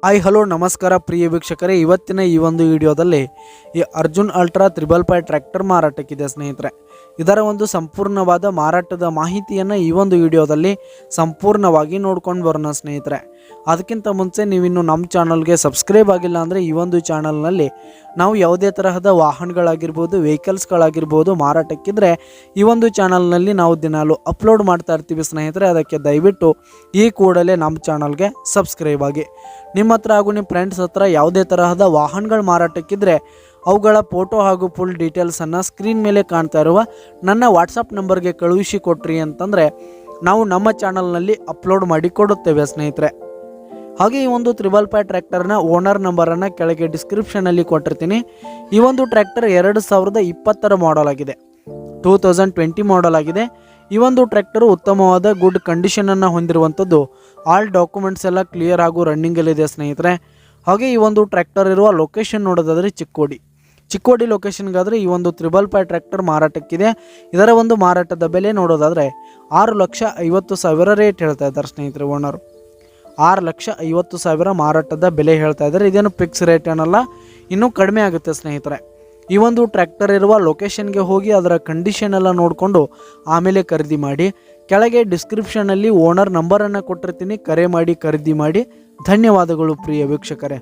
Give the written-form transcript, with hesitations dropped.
Hi hello ನಮಸ್ಕಾರ ಪ್ರಿಯ ವೀಕ್ಷಕರೇ, ಇವತ್ತಿನ ಈ ಒಂದು ವಿಡಿಯೋದಲ್ಲಿ ಈ ಅರ್ಜುನ್ ಅಲ್ಟ್ರಾ 555 ಟ್ರ್ಯಾಕ್ಟರ್ ಮಾರಾಟಕ್ಕಿದೆ ಸ್ನೇಹಿತರೆ. ಇದರ ಒಂದು ಸಂಪೂರ್ಣವಾದ ಮಾರಾಟದ ಮಾಹಿತಿಯನ್ನು ಈ ಒಂದು ವಿಡಿಯೋದಲ್ಲಿ ಸಂಪೂರ್ಣವಾಗಿ ನೋಡ್ಕೊಂಡು ಬರೋಣ ಸ್ನೇಹಿತರೆ. ಅದಕ್ಕಿಂತ ಮುಂಚೆ ನೀವಿನ್ನು ನಮ್ಮ ಚಾನಲ್ಗೆ ಸಬ್ಸ್ಕ್ರೈಬ್ ಆಗಿಲ್ಲ ಅಂದರೆ ಈ ಒಂದು ಚಾನಲ್ನಲ್ಲಿ ನಾವು ಯಾವುದೇ ತರಹದ ವಾಹನಗಳಾಗಿರ್ಬೋದು, ವೆಹಿಕಲ್ಸ್ಗಳಾಗಿರ್ಬೋದು ಮಾರಾಟಕ್ಕಿದ್ರೆ ಈ ಒಂದು ಚಾನಲ್ನಲ್ಲಿ ನಾವು ದಿನಾಲು ಅಪ್ಲೋಡ್ ಮಾಡ್ತಾ ಇರ್ತೀವಿ ಸ್ನೇಹಿತರೆ. ಅದಕ್ಕೆ ದಯವಿಟ್ಟು ಈ ಕೂಡಲೇ ನಮ್ಮ ಚಾನಲ್ಗೆ ಸಬ್ಸ್ಕ್ರೈಬ್ ಆಗಿ. ನಿಮ್ಮ ಹತ್ರ ಹಾಗೂ ನಿಮ್ಮ ಫ್ರೆಂಡ್ಸ್ ಹತ್ರ ಯಾವುದೇ ತರಹದ ವಾಹನಗಳು ಮಾರಾಟಕ್ಕಿದ್ರೆ ಅವುಗಳ ಫೋಟೋ ಹಾಗೂ ಫುಲ್ ಡೀಟೇಲ್ಸನ್ನು ಸ್ಕ್ರೀನ್ ಮೇಲೆ ಕಾಣ್ತಾ ಇರುವ ನನ್ನ ವಾಟ್ಸಪ್ ನಂಬರ್ಗೆ ಕಳುಹಿಸಿ ಕೊಟ್ರಿ ಅಂತಂದರೆ ನಾವು ನಮ್ಮ ಚಾನಲ್ನಲ್ಲಿ ಅಪ್ಲೋಡ್ ಮಾಡಿ ಕೊಡುತ್ತೇವೆ ಸ್ನೇಹಿತರೆ. ಹಾಗೆ ಈ ಒಂದು 555 ಟ್ರ್ಯಾಕ್ಟರ್ನ ಓನರ್ ನಂಬರನ್ನು ಕೆಳಗೆ ಡಿಸ್ಕ್ರಿಪ್ಷನಲ್ಲಿ ಕೊಟ್ಟಿರ್ತೀನಿ. ಈ ಒಂದು ಟ್ರ್ಯಾಕ್ಟರ್ 2020 ಮಾಡಲ್ ಆಗಿದೆ, 2020 ಮಾಡಲ್ ಆಗಿದೆ. ಈ ಒಂದು ಟ್ರ್ಯಾಕ್ಟರು ಉತ್ತಮವಾದ ಗುಡ್ ಕಂಡೀಷನನ್ನು ಹೊಂದಿರುವಂಥದ್ದು. ಆಲ್ ಡಾಕ್ಯುಮೆಂಟ್ಸ್ ಎಲ್ಲ ಕ್ಲಿಯರ್ ಹಾಗೂ ರನ್ನಿಂಗಲ್ಲಿದೆ ಸ್ನೇಹಿತರೆ. ಹಾಗೆ ಈ ಒಂದು ಟ್ರ್ಯಾಕ್ಟರ್ ಇರುವ ಲೊಕೇಶನ್ ನೋಡೋದಾದರೆ ಚಿಕ್ಕೋಡಿ ಲೊಕೇಶನ್ಗಾದರೆ ಈ ಒಂದು 555 ಟ್ರ್ಯಾಕ್ಟರ್ ಮಾರಾಟಕ್ಕಿದೆ. ಇದರ ಒಂದು ಮಾರಾಟದ ಬೆಲೆ ನೋಡೋದಾದರೆ 6,50,000 ರೇಟ್ ಹೇಳ್ತಾ ಇದ್ದಾರೆ ಸ್ನೇಹಿತರೆ. ಓನರು 6,50,000 ಮಾರಾಟದ ಬೆಲೆ ಹೇಳ್ತಾ ಇದ್ದಾರೆ. ಇದೇನು ಫಿಕ್ಸ್ ರೇಟ್ ಏನಲ್ಲ, ಇನ್ನೂ ಕಡಿಮೆ ಆಗುತ್ತೆ ಸ್ನೇಹಿತರೆ. ಈ ಒಂದು ಟ್ರ್ಯಾಕ್ಟರ್ ಇರುವ ಲೊಕೇಶನ್ಗೆ ಹೋಗಿ ಅದರ ಕಂಡೀಷನ್ ಎಲ್ಲ ನೋಡಿಕೊಂಡು ಆಮೇಲೆ ಖರೀದಿ ಮಾಡಿ. ಕೆಳಗೆ ಡಿಸ್ಕ್ರಿಪ್ಷನಲ್ಲಿ ಓನರ್ ನಂಬರನ್ನು ಕೊಟ್ಟಿರ್ತೀನಿ, ಕರೆ ಮಾಡಿ ಖರೀದಿ ಮಾಡಿ. ಧನ್ಯವಾದಗಳು ಪ್ರಿಯ ವೀಕ್ಷಕರೇ.